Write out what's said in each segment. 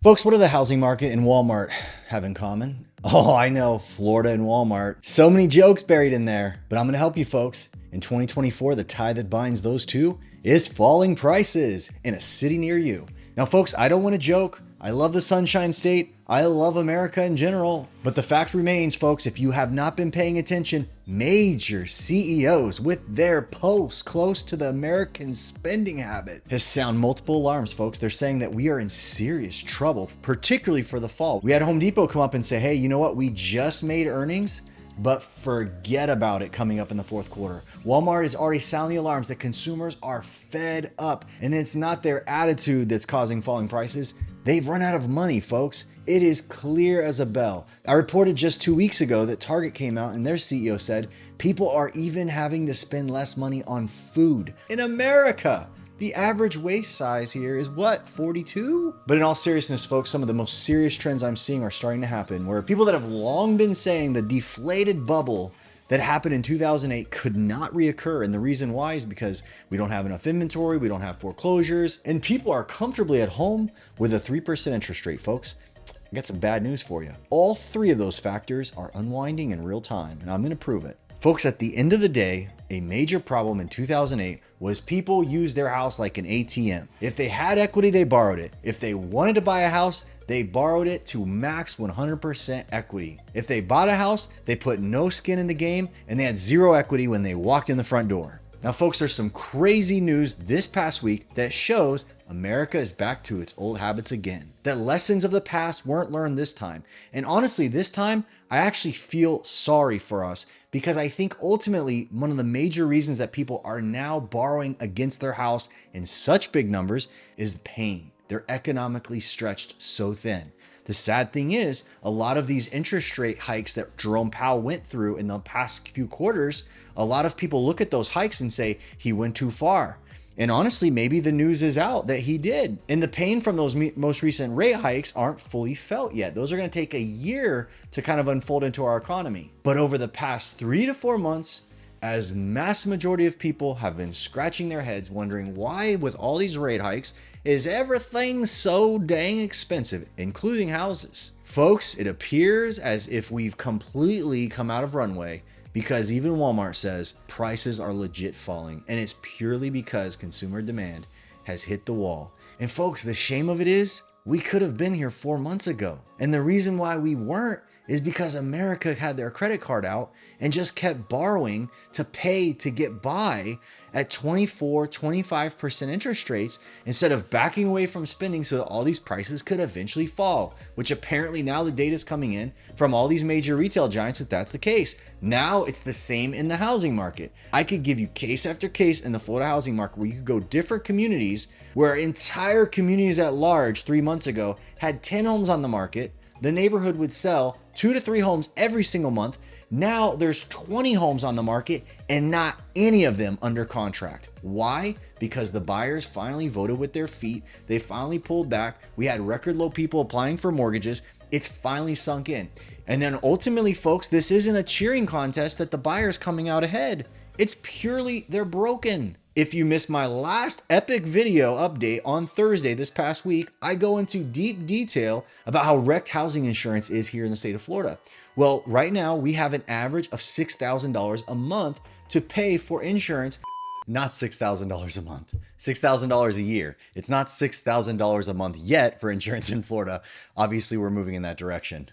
Folks, what do the housing market and Walmart have in common? Oh, I know, Florida and Walmart. So many jokes buried in there, but I'm gonna help you folks. In 2024, the tie that binds those two is falling prices in a city near you. Now, folks, I don't wanna joke. I love the Sunshine State. I love America in general. But the fact remains, folks, if you have not been paying attention, major CEOs with their posts close to the American spending habit has sound multiple alarms, folks. They're saying that we are in serious trouble, particularly for the fall. We had Home Depot come up and say, hey, you know what? We just made earnings, but forget about it coming up in the fourth quarter. Walmart is already sounding the alarms that consumers are fed up, and it's not their attitude that's causing falling prices. They've run out of money, folks. It is clear as a bell. I reported just 2 weeks ago that Target came out and their CEO said people are even having to spend less money on food in America. The average waist size here is what, 42? But in all seriousness, folks, some of the most serious trends I'm seeing are starting to happen where people that have long been saying the deflated bubble that happened in 2008 could not reoccur. And the reason why is because we don't have enough inventory, we don't have foreclosures, and people are comfortably at home with a 3% interest rate, folks. I got some bad news for you. All three of those factors are unwinding in real time, and I'm gonna prove it. Folks, at the end of the day, a major problem in 2008 was people used their house like an ATM. If they had equity, they borrowed it. If they wanted to buy a house, they borrowed it to max 100% equity. If they bought a house, they put no skin in the game and they had zero equity when they walked in the front door. Now, folks, there's some crazy news this past week that shows America is back to its old habits again. That lessons of the past weren't learned this time. And honestly, this time, I actually feel sorry for us because I think ultimately one of the major reasons that people are now borrowing against their house in such big numbers is the pain. They're economically stretched so thin. The sad thing is, a lot of these interest rate hikes that Jerome Powell went through in the past few quarters, a lot of people look at those hikes and say, he went too far. And honestly, maybe the news is out that he did. And the pain from those most recent rate hikes aren't fully felt yet. Those are going to take a year to kind of unfold into our economy. But over the past 3 to 4 months, as mass majority of people have been scratching their heads wondering why with all these rate hikes is everything so dang expensive, including houses. Folks, it appears as if we've completely come out of runway because even Walmart says prices are legit falling, and it's purely because consumer demand has hit the wall. And folks, the shame of it is we could have been here 4 months ago. And the reason why we weren't is because America had their credit card out and just kept borrowing to pay to get by at 24, 25% interest rates instead of backing away from spending so that all these prices could eventually fall, which apparently now the data is coming in from all these major retail giants that that's the case. Now it's the same in the housing market. I could give you case after case in the Florida housing market where you could go different communities where entire communities at large 3 months ago had 10 homes on the market. The neighborhood would sell 2 to 3 homes every single month. Now there's 20 homes on the market and not any of them under contract. Why? Because the buyers finally voted with their feet. They finally pulled back. We had record low people applying for mortgages. It's finally sunk in. And then ultimately, folks, this isn't a cheering contest that the buyer's coming out ahead. It's purely they're broken. If you missed my last epic video update on Thursday this past week, I go into deep detail about how wrecked housing insurance is here in the state of Florida. Well, right now we have an average of $6,000 a month to pay for insurance. Not $6,000 a month, $6,000 a year. It's not $6,000 a month yet for insurance in Florida. Obviously, we're moving in that direction.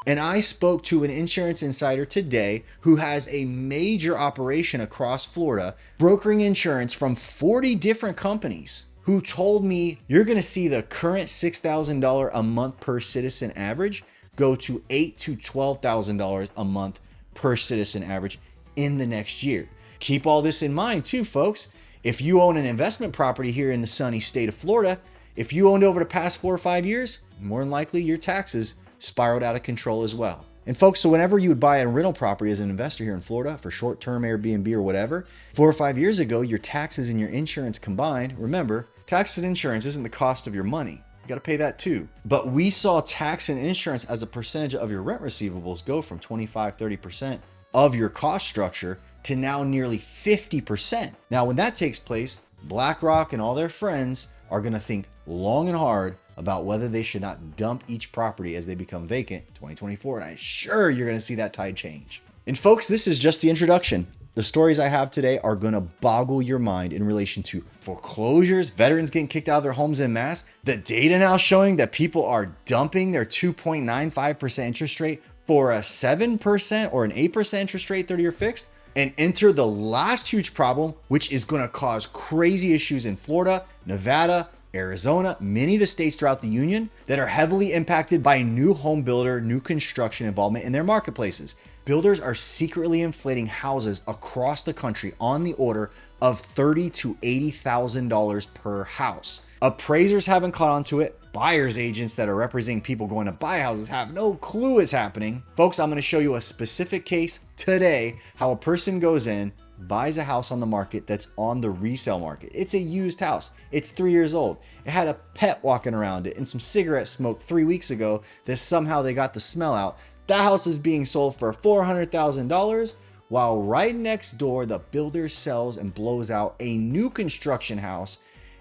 And I spoke to an insurance insider today who has a major operation across Florida, brokering insurance from 40 different companies, who told me you're going to see the current $6,000 a month per citizen average go to $8,000 to $12,000 a month per citizen average in the next year. Keep all this in mind too, folks. If you own an investment property here in the sunny state of Florida, if you owned over the past 4 or 5 years, more than likely your taxes spiraled out of control as well. And folks, so whenever you would buy a rental property as an investor here in Florida for short-term Airbnb or whatever, 4 or 5 years ago, your taxes and your insurance combined, remember, taxes and insurance isn't the cost of your money. You got to pay that too. But we saw tax and insurance as a percentage of your rent receivables go from 25, 30% of your cost structure to now nearly 50%. Now, when that takes place, BlackRock and all their friends are going to think long and hard about whether they should not dump each property as they become vacant in 2024. And I'm sure you're going to see that tide change. And folks, this is just the introduction. The stories I have today are going to boggle your mind in relation to foreclosures, veterans getting kicked out of their homes en masse, the data now showing that people are dumping their 2.95% interest rate for a 7% or an 8% interest rate 30-year fixed, and enter the last huge problem, which is going to cause crazy issues in Florida, Nevada, Arizona, many of the states throughout the union that are heavily impacted by new home builder, new construction involvement in their marketplaces. Builders are secretly inflating houses across the country on the order of $30,000 to $80,000 per house. Appraisers haven't caught on to it. Buyers agents that are representing people going to buy houses have no clue it's happening. Folks, I'm going to show you a specific case today, how a person goes in, buys a house on the market that's on the resale market. It's a used house. It's 3 years old. It had a pet walking around it and some cigarette smoke 3 weeks ago that somehow they got the smell out. That house is being sold for $400,000, while right next door, the builder sells and blows out a new construction house.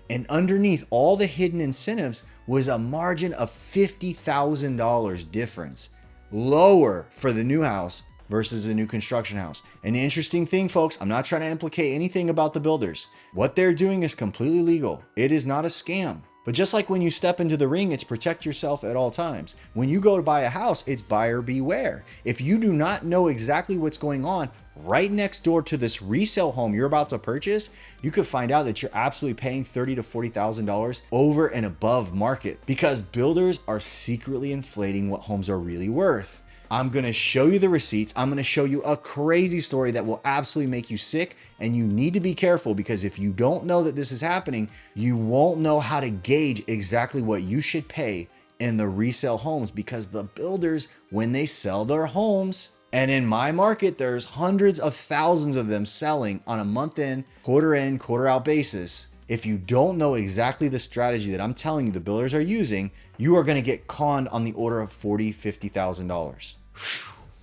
And underneath all the hidden incentives was a margin of $50,000 difference, lower for the new house versus a new construction house. And the interesting thing, folks, I'm not trying to implicate anything about the builders. What they're doing is completely legal. It is not a scam. But just like when you step into the ring, it's protect yourself at all times. When you go to buy a house, it's buyer beware. If you do not know exactly what's going on right next door to this resale home you're about to purchase, you could find out that you're absolutely paying $30,000 to $40,000 over and above market because builders are secretly inflating what homes are really worth. I'm going to show you the receipts. I'm going to show you a crazy story that will absolutely make you sick, and you need to be careful because if you don't know that this is happening, you won't know how to gauge exactly what you should pay in the resale homes because the builders, when they sell their homes, and in my market, there's hundreds of thousands of them selling on a month in, quarter out basis. If you don't know exactly the strategy that I'm telling you the builders are using, you are going to get conned on the order of $40,000, $50,000.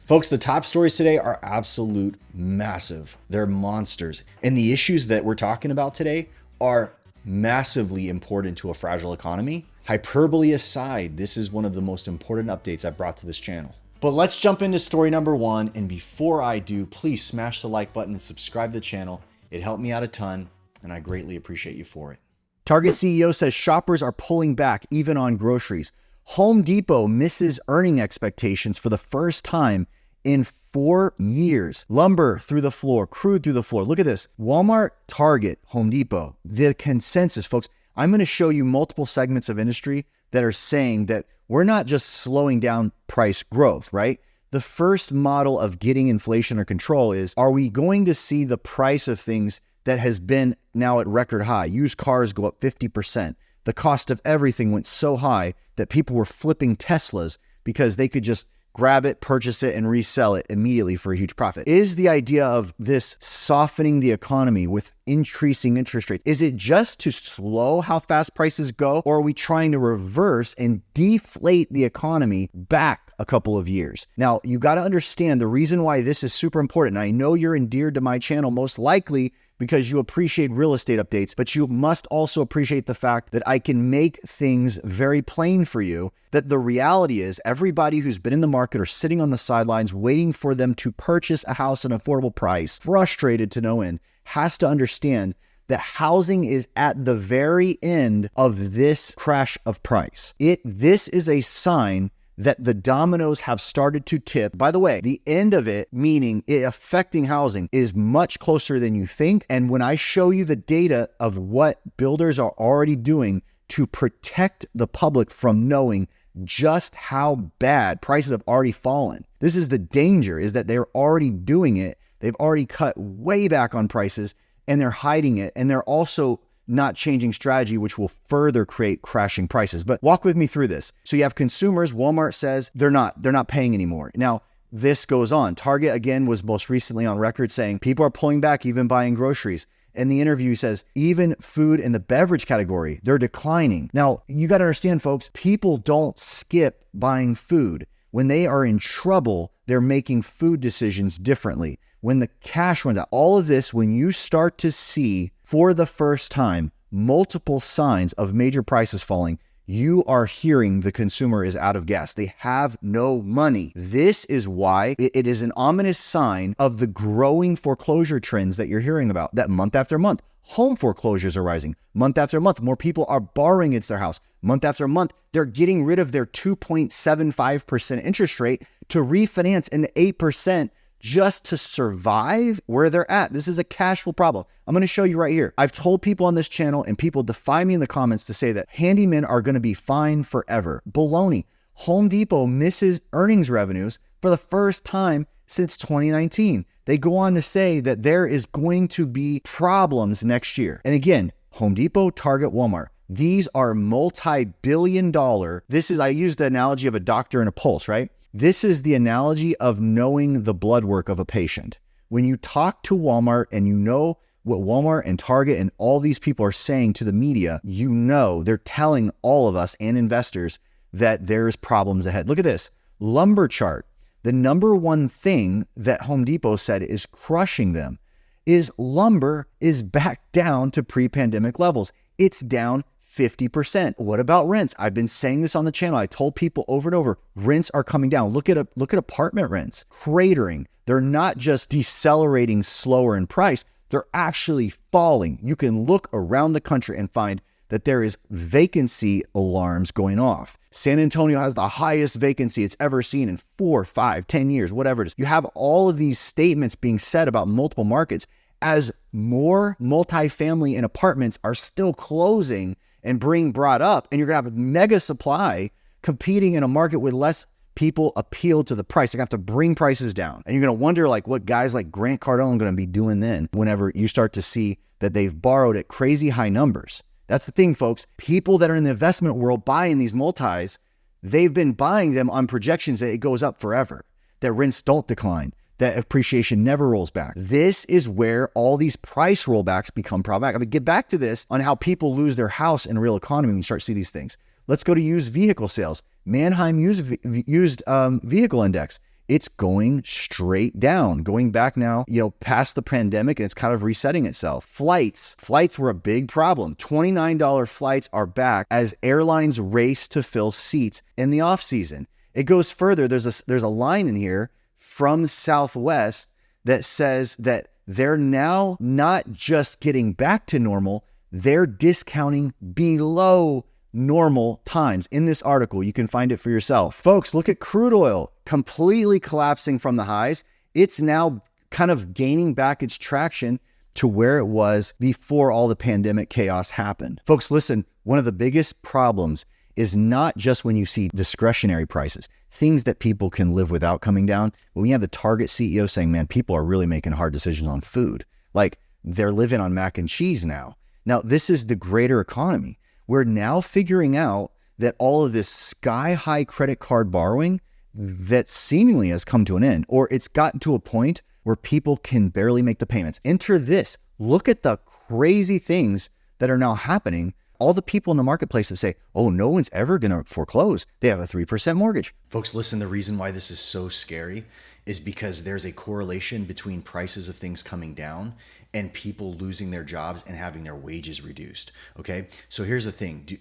Folks, the top stories today are absolute massive. They're monsters. And the issues that we're talking about today are massively important to a fragile economy. Hyperbole aside, this is one of the most important updates I've brought to this channel. But let's jump into story number one. And before I do, please smash the like button and subscribe to the channel. It helped me out a ton, and I greatly appreciate you for it. Target CEO says shoppers are pulling back even on groceries. Home Depot misses earning expectations for the first time in 4 years. Lumber through the floor, crude through the floor. Look at this. Walmart, Target, Home Depot. The consensus, folks, I'm going to show you multiple segments of industry that are saying that we're not just slowing down price growth, right? The first model of getting inflation under control is, are we going to see the price of things that has been now at record high? Used cars go up 50%. The cost of everything went so high that people were flipping Teslas because they could just grab it, purchase it, and resell it immediately for a huge profit. Is the idea of this softening the economy with increasing interest rates, is it just to slow how fast prices go, or are we trying to reverse and deflate the economy back a couple of years? Now, you got to understand the reason why this is super important. I know you're endeared to my channel most likely because you appreciate real estate updates, but you must also appreciate the fact that I can make things very plain for you, that the reality is everybody who's been in the market or sitting on the sidelines waiting for them to purchase a house at an affordable price, frustrated to no end, has to understand that housing is at the very end of this crash of price. This is a sign that the dominoes have started to tip. By the way, the end of it, meaning it affecting housing, is much closer than you think. And when I show you the data of what builders are already doing to protect the public from knowing just how bad prices have already fallen, this is the danger, is that they're already doing it. They've already cut way back on prices and they're hiding it. And they're also not changing strategy, which will further create crashing prices. But walk with me through this. So you have consumers. Walmart says they're not paying anymore. Now, this goes on. Target, again, was most recently on record saying people are pulling back, even buying groceries. And the interview says even food in the beverage category, they're declining. Now, you got to understand, folks, people don't skip buying food. When they are in trouble, they're making food decisions differently. When the cash runs out, all of this, when you start to see for the first time multiple signs of major prices falling, You are hearing the consumer is out of gas. They have no money. This is why it is an ominous sign of the growing foreclosure trends that you're hearing about, that month after month, home foreclosures are rising. Month after month, more people are borrowing against their house. Month after month, they're getting rid of their 2.75% interest rate to refinance into 8% just to survive where they're at. This is a cash flow problem. I'm going to show you right here. I've told people on this channel, and people defy me in the comments to say that handymen are going to be fine forever. Baloney. Home Depot misses earnings revenues for the first time since 2019. They go on to say that there is going to be problems next year. And again, Home Depot, Target, Walmart. These are multi-billion-dollar. I used the analogy of a doctor and a pulse, right? This is the analogy of knowing the blood work of a patient. When you talk to Walmart and you know what Walmart and Target and all these people are saying to the media, you know they're telling all of us and investors that there's problems ahead. Look at this lumber chart. The number one thing that Home Depot said is crushing them is lumber is back down to pre-pandemic levels. It's down 50%. What about rents? I've been saying this on the channel. I told people over and over, rents are coming down. Look at apartment rents cratering. They're not just decelerating slower in price, they're actually falling. You can look around the country and find that there is vacancy alarms going off. San Antonio has the highest vacancy it's ever seen in 4, 5, 10 years, whatever it is. You have all of these statements being said about multiple markets as more multifamily and apartments are still closing and being brought up, and you're gonna have a mega supply competing in a market with less people appeal to the price. They're gonna have to bring prices down. And you're gonna wonder like what guys like Grant Cardone are gonna be doing then whenever you start to see that they've borrowed at crazy high numbers. That's the thing, folks. People that are in the investment world buying these multis, they've been buying them on projections that it goes up forever, that rents don't decline, that appreciation never rolls back. This is where all these price rollbacks become problematic. I'm gonna get back to this on how people lose their house in a real economy when you start to see these things. Let's go to used vehicle sales. Manheim used vehicle index. It's going straight down, going back now, past the pandemic, and it's kind of resetting itself. Flights were a big problem. $29 flights are back as airlines race to fill seats in the off season. It goes further. There's a line in here from Southwest that says that they're now not just getting back to normal, they're discounting below normal times. In this article, you can find it for yourself. Folks, look at crude oil completely collapsing from the highs. It's now kind of gaining back its traction to where it was before all the pandemic chaos happened. Folks, listen, one of the biggest problems is not just when you see discretionary prices, things that people can live without coming down. When we have the Target CEO saying, man, people are really making hard decisions on food. Like they're living on mac and cheese now. Now, this is the greater economy. We're now figuring out that all of this sky-high credit card borrowing that seemingly has come to an end, or it's gotten to a point where people can barely make the payments. Enter this. Look at the crazy things that are now happening. All the people in the marketplace that say, oh, no one's ever going to foreclose. They have a 3% mortgage. Folks, listen, the reason why this is so scary is because there's a correlation between prices of things coming down and people losing their jobs and having their wages reduced. Okay. So here's the thing.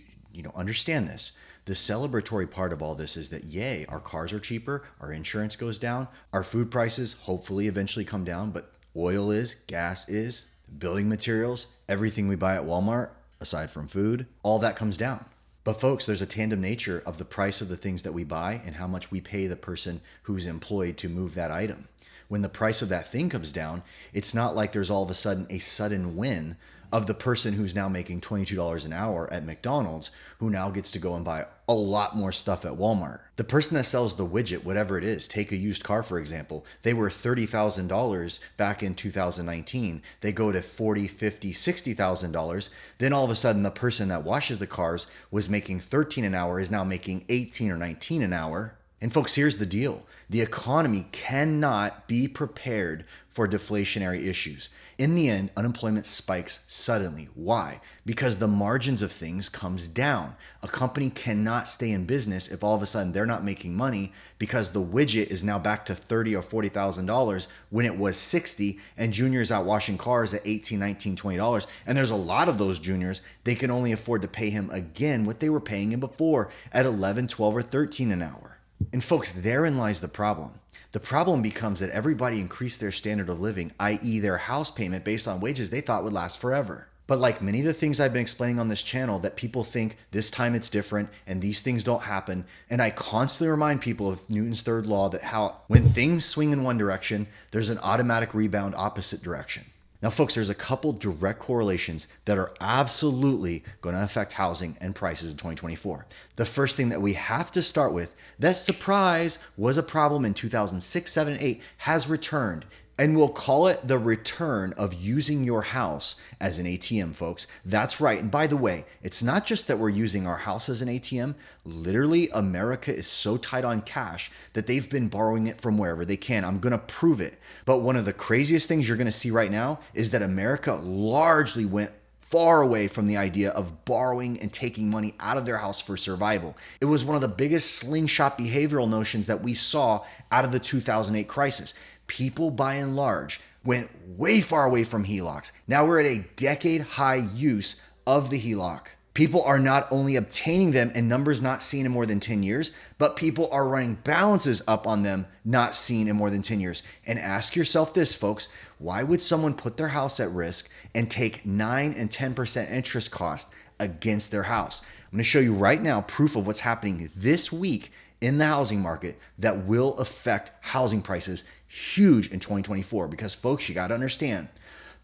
Understand this. The celebratory part of all this is that, yay, our cars are cheaper, our insurance goes down, our food prices hopefully eventually come down, but oil is, gas is, building materials, everything we buy at Walmart, aside from food, all that comes down. But folks, there's a tandem nature of the price of the things that we buy and how much we pay the person who's employed to move that item. When the price of that thing comes down, it's not like there's all of a sudden win of the person who's now making $22 an hour at McDonald's, who now gets to go and buy a lot more stuff at Walmart. The person that sells the widget, whatever it is, take a used car, for example, they were $30,000 back in 2019. They go to $40,000, $50,000, $60,000. Then all of a sudden, the person that washes the cars was making $13 an hour is now making $18 or $19 an hour. And folks, here's the deal. The economy cannot be prepared for deflationary issues. In the end, unemployment spikes suddenly. Why? Because the margins of things comes down. A company cannot stay in business if all of a sudden they're not making money because the widget is now back to $30,000 or $40,000 when it was $60, and juniors out washing cars at $18, $19, $20. And there's a lot of those juniors, they can only afford to pay him again what they were paying him before at 11, 12, or 13 an hour. And folks, therein lies the problem. The problem becomes that everybody increased their standard of living, i.e. their house payment based on wages they thought would last forever. But like many of the things I've been explaining on this channel, that people think this time it's different and these things don't happen. And I constantly remind people of Newton's third law, that how when things swing in one direction, there's an automatic rebound opposite direction. Now, folks, there's a couple direct correlations that are absolutely going to affect housing and prices in 2024. The first thing that we have to start with, that surprise was a problem in 2006, 7, and 8, has returned. And we'll call it the return of using your house as an ATM, folks. That's right. And by the way, it's not just that we're using our house as an ATM. Literally, America is so tight on cash that they've been borrowing it from wherever they can. I'm going to prove it. But one of the craziest things you're going to see right now is that America largely went far away from the idea of borrowing and taking money out of their house for survival. It was one of the biggest slingshot behavioral notions that we saw out of the 2008 crisis. People, by and large, went way far away from HELOCs. Now we're at a decade high use of the HELOC. People are not only obtaining them in numbers not seen in more than 10 years, but people are running balances up on them not seen in more than 10 years. And ask yourself this, folks, why would someone put their house at risk and take 9 and 10% interest cost against their house? I'm going to show you right now proof of what's happening this week in the housing market that will affect housing prices huge in 2024. Because folks, you got to understand,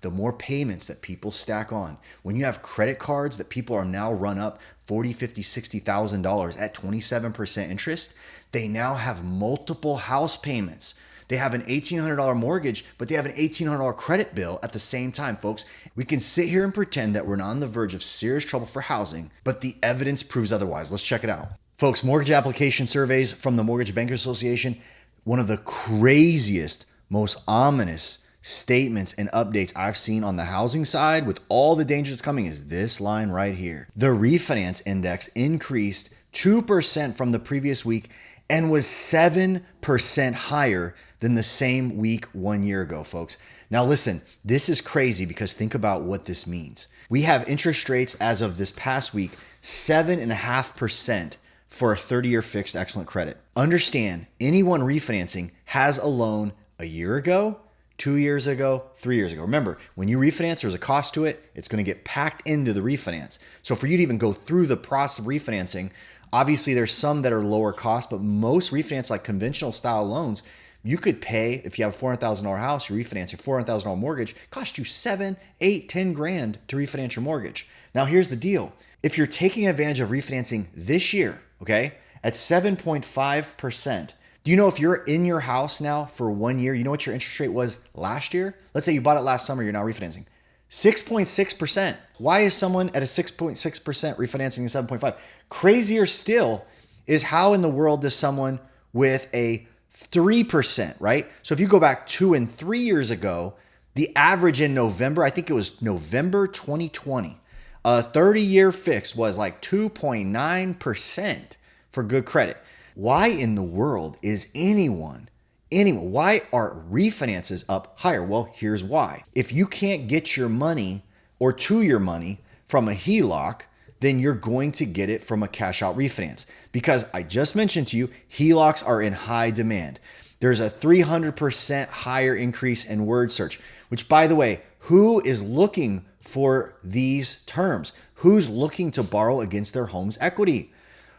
the more payments that people stack on, when you have credit cards that people are now run up $40,000, $50,000, $60,000 at 27% interest, they now have multiple house payments. They have an $1,800 mortgage, but they have an $1,800 credit bill at the same time, folks. We can sit here and pretend that we're not on the verge of serious trouble for housing, but the evidence proves otherwise. Let's check it out. Folks, mortgage application surveys from the Mortgage Bankers Association, one of the craziest, most ominous statements and updates I've seen on the housing side with all the danger that's coming is this line right here. The refinance index increased 2% from the previous week and was 7% higher than the same week 1 year ago, folks. Now listen, this is crazy because think about what this means. We have interest rates as of this past week, 7.5% for a 30-year fixed excellent credit. Understand, anyone refinancing has a loan a year ago, 2 years ago, 3 years ago. Remember, when you refinance, there's a cost to it. It's going to get packed into the refinance. So for you to even go through the process of refinancing, obviously there's some that are lower cost, but most refinance, like conventional style loans, you could pay, if you have a $400,000 house, you refinance your $400,000 mortgage, cost you 7, 8, 10 grand to refinance your mortgage. Now here's the deal. If you're taking advantage of refinancing this year, okay, at 7.5%, do you know if you're in your house now for 1 year, you know what your interest rate was last year? Let's say you bought it last summer, you're now refinancing. 6.6%. Why is someone at a 6.6% refinancing a 7.5? Crazier still is how in the world does someone with a 3%, right? So if you go back 2 and 3 years ago, the average in November, I think it was November 2020, a 30-year fix was like 2.9% for good credit. Why in the world is why are refinances up higher? Well, here's why. If you can't get your money or to your money from a HELOC, then you're going to get it from a cash out refinance. Because I just mentioned to you, HELOCs are in high demand. There's a 300% higher increase in word search, which by the way, who is looking for these terms? Who's looking to borrow against their home's equity?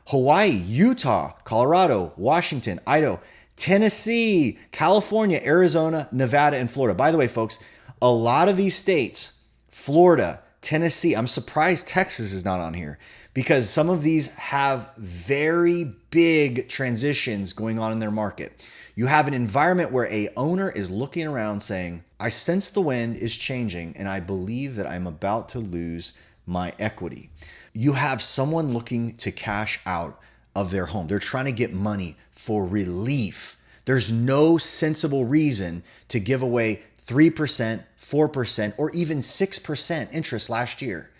Hawaii, Utah, Colorado, Washington, Idaho, Tennessee, California, Arizona, Nevada, and Florida. By the way, folks, a lot of these states, Florida, Tennessee, I'm surprised Texas is not on here because some of these have very big transitions going on in their market. You have an environment where a owner is looking around saying, I sense the wind is changing and I believe that I'm about to lose my equity. You have someone looking to cash out of their home. They're trying to get money for relief. There's no sensible reason to give away 3%, 4%, or even 6% interest last year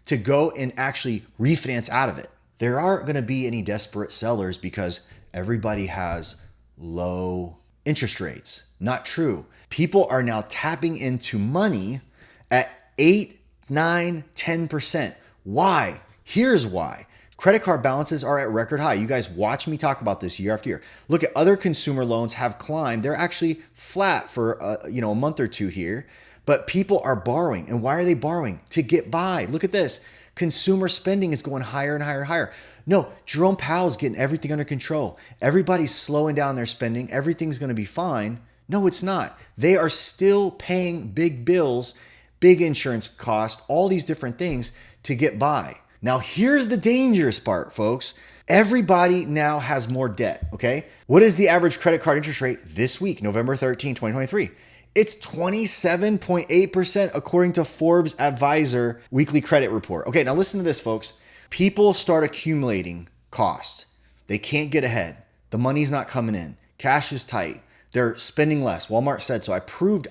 to go and actually refinance out of it. There aren't going to be any desperate sellers because everybody has low interest rates. Not true. People are now tapping into money at 8, 9, 10%. Why? Here's why. Credit card balances are at record high. You guys watch me talk about this year after year. Look at other consumer loans have climbed. They're actually flat for a month or two here, but people are borrowing. And why are they borrowing? To get by. Look at this. Consumer spending is going higher and higher and higher. No, Jerome Powell's getting everything under control. Everybody's slowing down their spending. Everything's going to be fine. No, it's not. They are still paying big bills, big insurance costs, all these different things to get by. Now, here's the dangerous part, folks. Everybody now has more debt, okay? What is the average credit card interest rate this week, November 13, 2023? It's 27.8% according to Forbes Advisor weekly credit report. Okay, now listen to this, folks. People start accumulating cost. They can't get ahead. The money's not coming in. Cash is tight. They're spending less. Walmart said so. I proved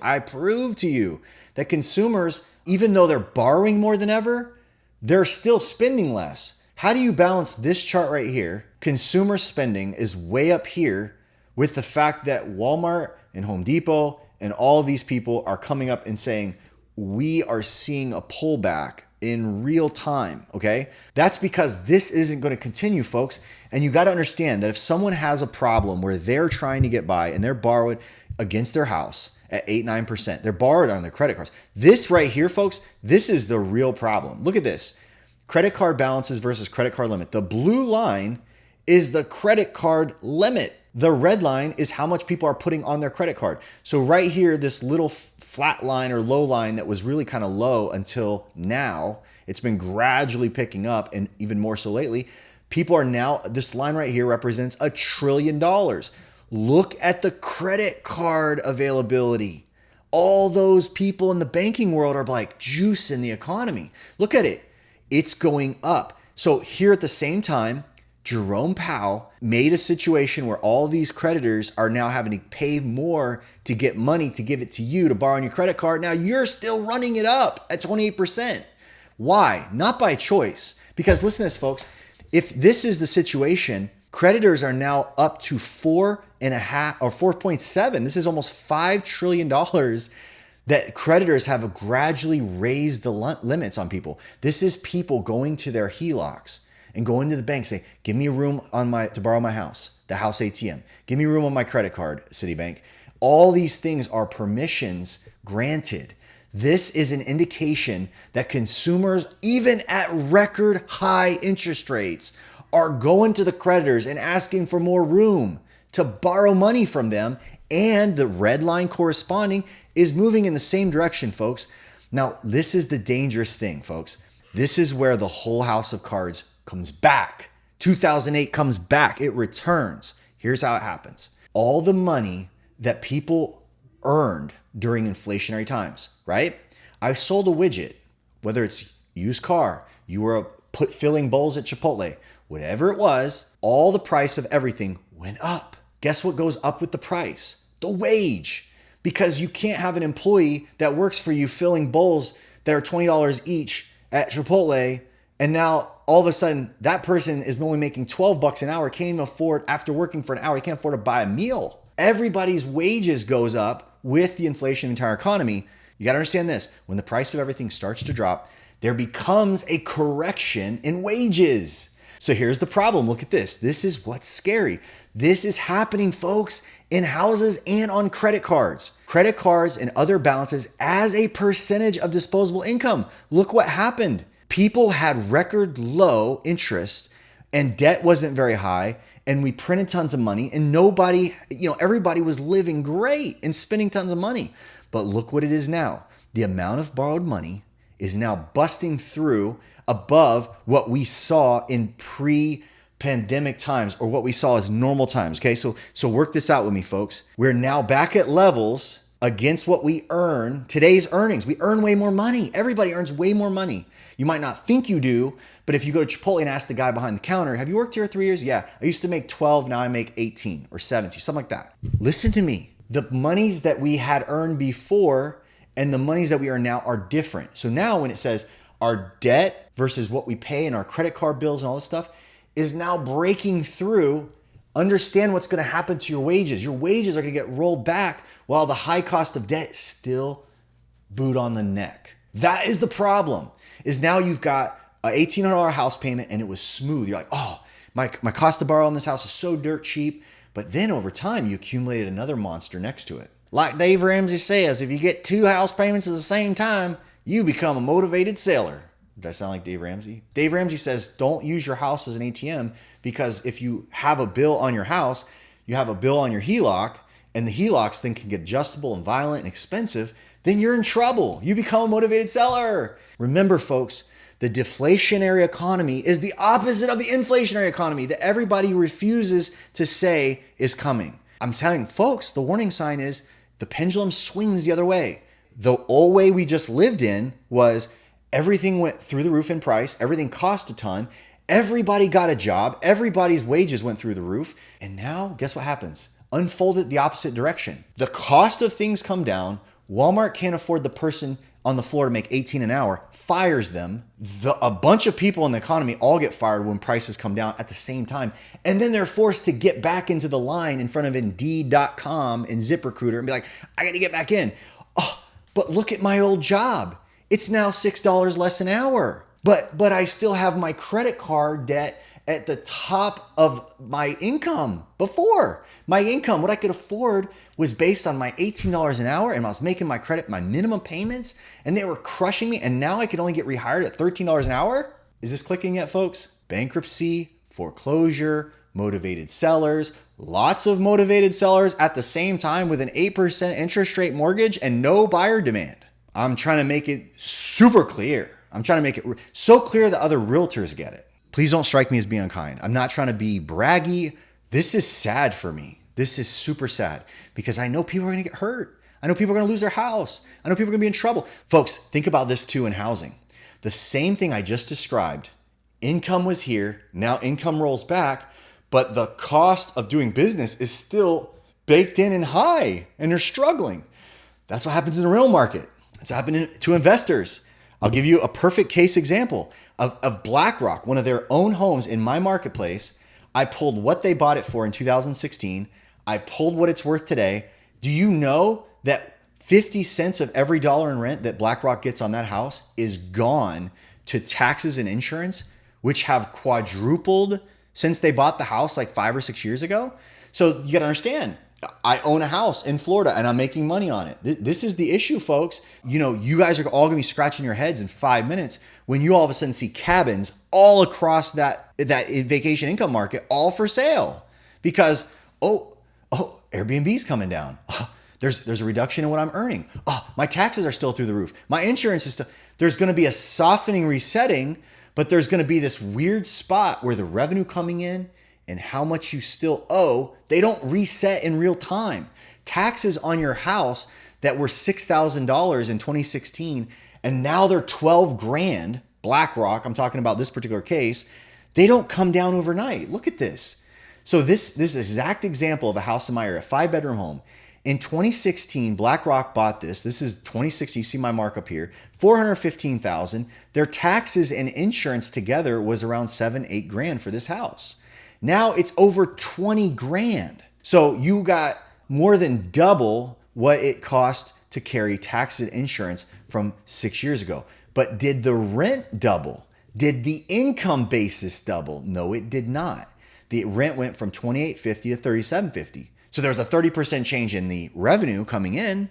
to you that consumers, even though they're borrowing more than ever, they're still spending less. How do you balance this chart right here? Consumer spending is way up here with the fact that Walmart and Home Depot and all these people are coming up and saying, we are seeing a pullback in real time, okay? That's because this isn't going to continue, folks. And you got to understand that if someone has a problem where they're trying to get by and they're borrowing against their house at 8, 9%, they're borrowed on their credit cards. This right here, folks, this is the real problem. Look at this. Credit card balances versus credit card limit. The blue line is the credit card limit. The red line is how much people are putting on their credit card. So right here, this little flat line or low line that was really kind of low until now, it's been gradually picking up, and even more so lately. People are now, this line right here represents $1 trillion. Look at the credit card availability. All those people in the banking world are like juice in the economy. Look at it. It's going up. So here at the same time, Jerome Powell made a situation where all these creditors are now having to pay more to get money to give it to you to borrow on your credit card. Now you're still running it up at 28%. Why? Not by choice. Because listen to this, folks. If this is the situation, creditors are now up to 4.5 or 4.7. This is almost $5 trillion that creditors have gradually raised the limits on people. This is people going to their HELOCs and going to the bank saying, give me a room to borrow my house, the house ATM. Give me room on my credit card, Citibank. All these things are permissions granted. This is an indication that consumers, even at record high interest rates, are going to the creditors and asking for more room to borrow money from them. And the red line corresponding is moving in the same direction, folks. Now, this is the dangerous thing, folks. This is where the whole house of cards comes back. 2008 comes back. It returns. Here's how it happens. All the money that people earned during inflationary times, right? I sold a widget, whether it's used car, you were filling bowls at Chipotle, whatever it was, all the price of everything went up. Guess what goes up with the price? The wage. Because you can't have an employee that works for you filling bowls that are $20 each at Chipotle, and now all of a sudden that person is only making $12 an hour, can't even afford, after working for an hour, he can't afford to buy a meal. Everybody's wages goes up with the inflation of the entire economy. You got to understand this. When the price of everything starts to drop, there becomes a correction in wages. So here's the problem. Look at this. This is what's scary. This is happening, folks, in houses and on credit cards. Credit cards and other balances as a percentage of disposable income. Look what happened. People had record low interest and debt wasn't very high, and we printed tons of money, and everybody was living great and spending tons of money. But look what it is now. The amount of borrowed money is now busting through above what we saw in pre-pandemic times, or what we saw as normal times. Okay, so work this out with me, folks. We're now back at levels against what we earn, today's earnings. We earn way more money. Everybody earns way more money. You might not think you do, but if you go to Chipotle and ask the guy behind the counter, have you worked here 3 years? Yeah, I used to make 12, now I make 18 or 17, something like that. Listen to me. The monies that we had earned before and the monies that we earn now are different. So now when it says our debt versus what we pay and our credit card bills and all this stuff is now breaking through, understand what's going to happen to your wages. Your wages are going to get rolled back while the high cost of debt is still boot on the neck. That is the problem, is now you've got an $1,800 house payment and it was smooth. You're like, oh, my cost to borrow on this house is so dirt cheap. But then over time, you accumulated another monster next to it. Like Dave Ramsey says, if you get 2 house payments at the same time, you become a motivated seller. Did I sound like Dave Ramsey? Dave Ramsey says, don't use your house as an ATM, because if you have a bill on your house, you have a bill on your HELOC, and the HELOCs then can get adjustable and violent and expensive, then you're in trouble. You become a motivated seller. Remember, folks, the deflationary economy is the opposite of the inflationary economy that everybody refuses to say is coming. I'm telling folks, the warning sign is the pendulum swings the other way. The old way we just lived in was everything went through the roof in price, everything cost a ton, everybody got a job, everybody's wages went through the roof, and now guess what happens? Unfolded the opposite direction. The cost of things come down, Walmart can't afford the person on the floor to make 18 an hour, fires them. A bunch of people in the economy all get fired when prices come down at the same time. And then they're forced to get back into the line in front of Indeed.com and ZipRecruiter and be like, I got to get back in. Oh, but look at my old job. It's now $6 less an hour. But I still have my credit card debt at the top of my income before. My income, what I could afford, was based on my $18 an hour, and I was making my minimum payments, and they were crushing me, and now I could only get rehired at $13 an hour? Is this clicking yet, folks? Bankruptcy, foreclosure, motivated sellers, lots of motivated sellers at the same time with an 8% interest rate mortgage and no buyer demand. I'm trying to make it super clear. I'm trying to make it so clear that other realtors get it. Please don't strike me as being unkind. I'm not trying to be braggy. This is sad for me. This is super sad because I know people are going to get hurt. I know people are going to lose their house. I know people are going to be in trouble. Folks, think about this too in housing. The same thing I just described. Income was here. Now income rolls back, but the cost of doing business is still baked in and high, and they're struggling. That's what happens in the real market. It's happening to investors. I'll give you a perfect case example of BlackRock, one of their own homes in my marketplace. I pulled what they bought it for in 2016. I pulled what it's worth today. Do you know that 50 cents of every dollar in rent that BlackRock gets on that house is gone to taxes and insurance, which have quadrupled since they bought the house like 5 or 6 years ago? So you got to understand, I own a house in Florida and I'm making money on it. This is the issue, folks. You know, you guys are all gonna be scratching your heads in 5 minutes when you all of a sudden see cabins all across that vacation income market, all for sale because, oh, Airbnb's coming down. Oh, there's a reduction in what I'm earning. Oh, my taxes are still through the roof. My insurance is still, there's gonna be a softening, resetting, but there's gonna be this weird spot where the revenue coming in and how much you still owe, they don't reset in real time. Taxes on your house that were $6,000 in 2016, and now they're 12 grand, BlackRock, I'm talking about this particular case, they don't come down overnight. Look at this. So this exact example of a house in my area, a 5-bedroom home. In 2016, BlackRock bought this. This is 2016, you see my markup here, $415,000. Their taxes and insurance together was around 7-8 grand for this house. Now it's over 20 grand. So you got more than double what it cost to carry taxes and insurance from 6 years ago. But did the rent double? Did the income basis double? No, it did not. The rent went from $2,850 to $3,750. So there was a 30% change in the revenue coming in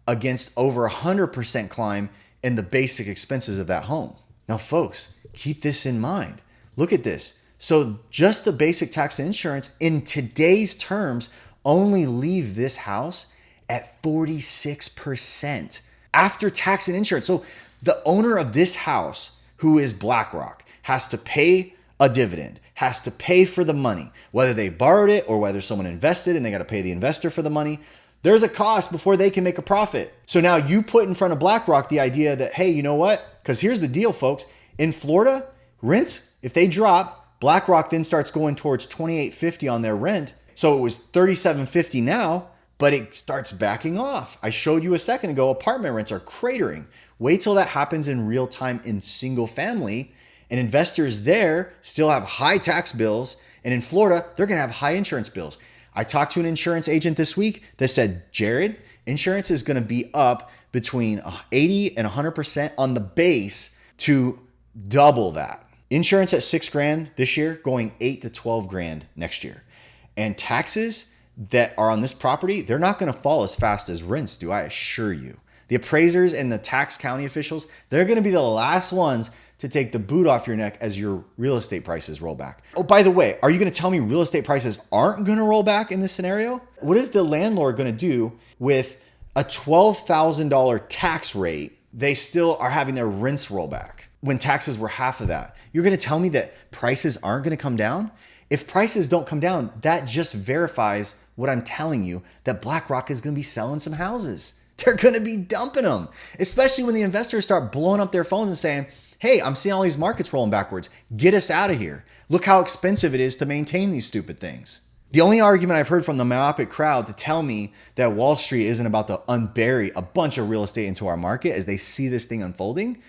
against over 100% climb in the basic expenses of that home. Now, folks, keep this in mind. Look at this. So just the basic tax and insurance in today's terms only leave this house at 46% after tax and insurance. So the owner of this house, who is BlackRock, has to pay a dividend, has to pay for the money, whether they borrowed it or whether someone invested and they got to pay the investor for the money. There's a cost before they can make a profit. So now you put in front of BlackRock the idea that, hey, you know what? Because here's the deal, folks. In Florida, rents, if they drop, BlackRock then starts going towards $28.50 on their rent. So it was $37.50 now, but it starts backing off. I showed you a second ago, apartment rents are cratering. Wait till that happens in real time in single family, and investors there still have high tax bills. And in Florida, they're going to have high insurance bills. I talked to an insurance agent this week that said, Jared, insurance is going to be up between 80 and 100% on the base to double that. Insurance at $6,000 this year, going $8 to $12,000 next year. And taxes that are on this property, they're not going to fall as fast as rents do, I assure you. The appraisers and the tax county officials, they're going to be the last ones to take the boot off your neck as your real estate prices roll back. Oh, by the way, are you going to tell me real estate prices aren't going to roll back in this scenario? What is the landlord going to do with a $12,000 tax rate? They still are having their rents roll back when taxes were half of that. You're going to tell me that prices aren't going to come down? If prices don't come down, that just verifies what I'm telling you, that BlackRock is going to be selling some houses. They're going to be dumping them, especially when the investors start blowing up their phones and saying, hey, I'm seeing all these markets rolling backwards. Get us out of here. Look how expensive it is to maintain these stupid things. The only argument I've heard from the myopic crowd to tell me that Wall Street isn't about to unbury a bunch of real estate into our market as they see this thing unfolding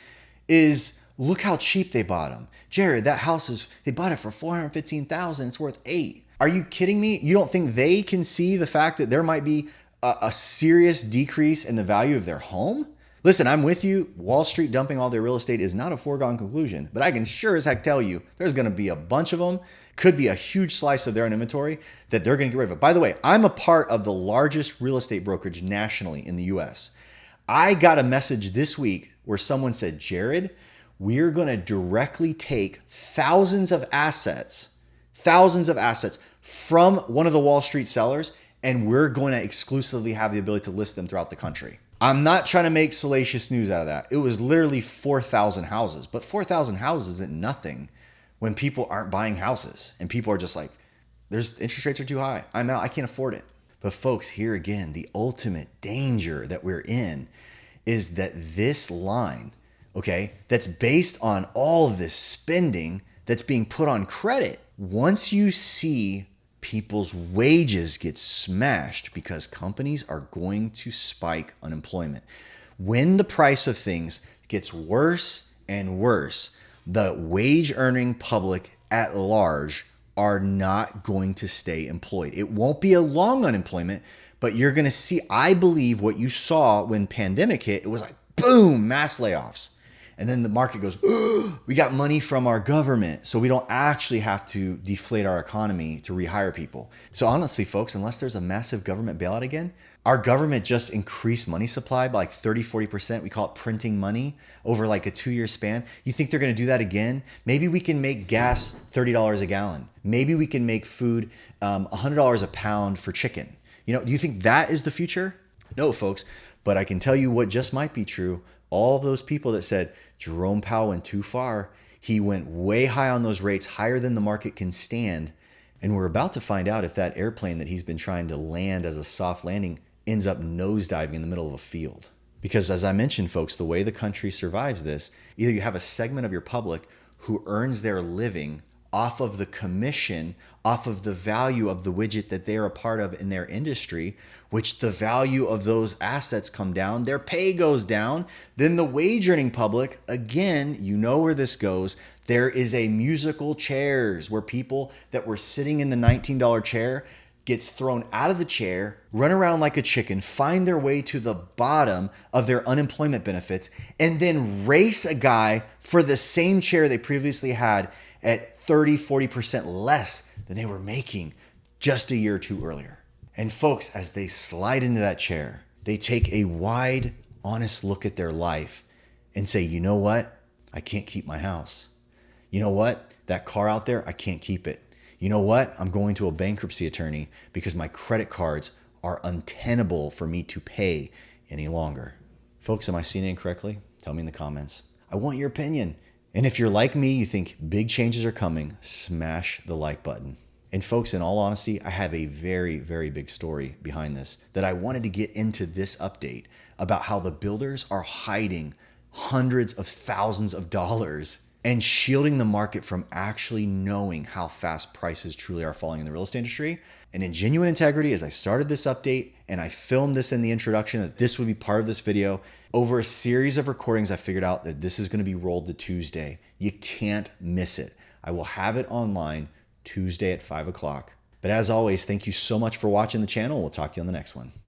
is, look how cheap they bought them. Jared, that house they bought it for $415,000. It's worth $8,000. Are you kidding me? You don't think they can see the fact that there might be a serious decrease in the value of their home? Listen, I'm with you. Wall Street dumping all their real estate is not a foregone conclusion, but I can sure as heck tell you there's going to be a bunch of them, could be a huge slice of their own inventory that they're going to get rid of it. By the way, I'm a part of the largest real estate brokerage nationally in the US. I got a message this week where someone said, Jared, we're going to directly take thousands of assets from one of the Wall Street sellers, and we're going to exclusively have the ability to list them throughout the country. I'm not trying to make salacious news out of that. It was literally 4,000 houses, but 4,000 houses isn't nothing when people aren't buying houses and people are just like, interest rates are too high. I'm out. I can't afford it. But folks, here again, the ultimate danger that we're in is that this line, okay, that's based on all of this spending that's being put on credit. Once you see people's wages get smashed because companies are going to spike unemployment. When the price of things gets worse and worse, the wage earning public at large are not going to stay employed. It won't be a long unemployment, but you're going to see, I believe what you saw when pandemic hit, it was like, boom, mass layoffs. And then the market goes, oh, we got money from our government, so we don't actually have to deflate our economy to rehire people. So honestly, folks, unless there's a massive government bailout again, our government just increased money supply by like 30, 40%. We call it printing money over like a 2-year span. You think they're going to do that again? Maybe we can make gas $30 a gallon. Maybe we can make food $100 a pound for chicken. Do you think that is the future? No, folks. But I can tell you what just might be true. All those people that said Jerome Powell went too far, he went way high on those rates, higher than the market can stand. And we're about to find out if that airplane that he's been trying to land as a soft landing ends up nosediving in the middle of a field. Because as I mentioned, folks, the way the country survives this, either you have a segment of your public who earns their living off of the commission, off of the value of the widget that they're a part of in their industry, which the value of those assets come down, their pay goes down. Then the wage earning public, again, you know where this goes. There is a musical chairs where people that were sitting in the $19 chair gets thrown out of the chair, run around like a chicken, find their way to the bottom of their unemployment benefits, and then race a guy for the same chair they previously had at 30, 40% less than they were making just a year or two earlier. And folks, as they slide into that chair, they take a wide, honest look at their life and say, you know what? I can't keep my house. You know what? That car out there, I can't keep it. You know what? I'm going to a bankruptcy attorney because my credit cards are untenable for me to pay any longer. Folks, am I seeing it incorrectly? Tell me in the comments. I want your opinion. And if you're like me, you think big changes are coming, smash the like button. And folks, in all honesty, I have a very, very big story behind this that I wanted to get into this update about how the builders are hiding hundreds of thousands of dollars and shielding the market from actually knowing how fast prices truly are falling in the real estate industry. And in genuine integrity, as I started this update and I filmed this in the introduction that this would be part of this video, over a series of recordings, I figured out that this is going to be rolled to Tuesday. You can't miss it. I will have it online Tuesday at 5 o'clock. But as always, thank you so much for watching the channel. We'll talk to you on the next one.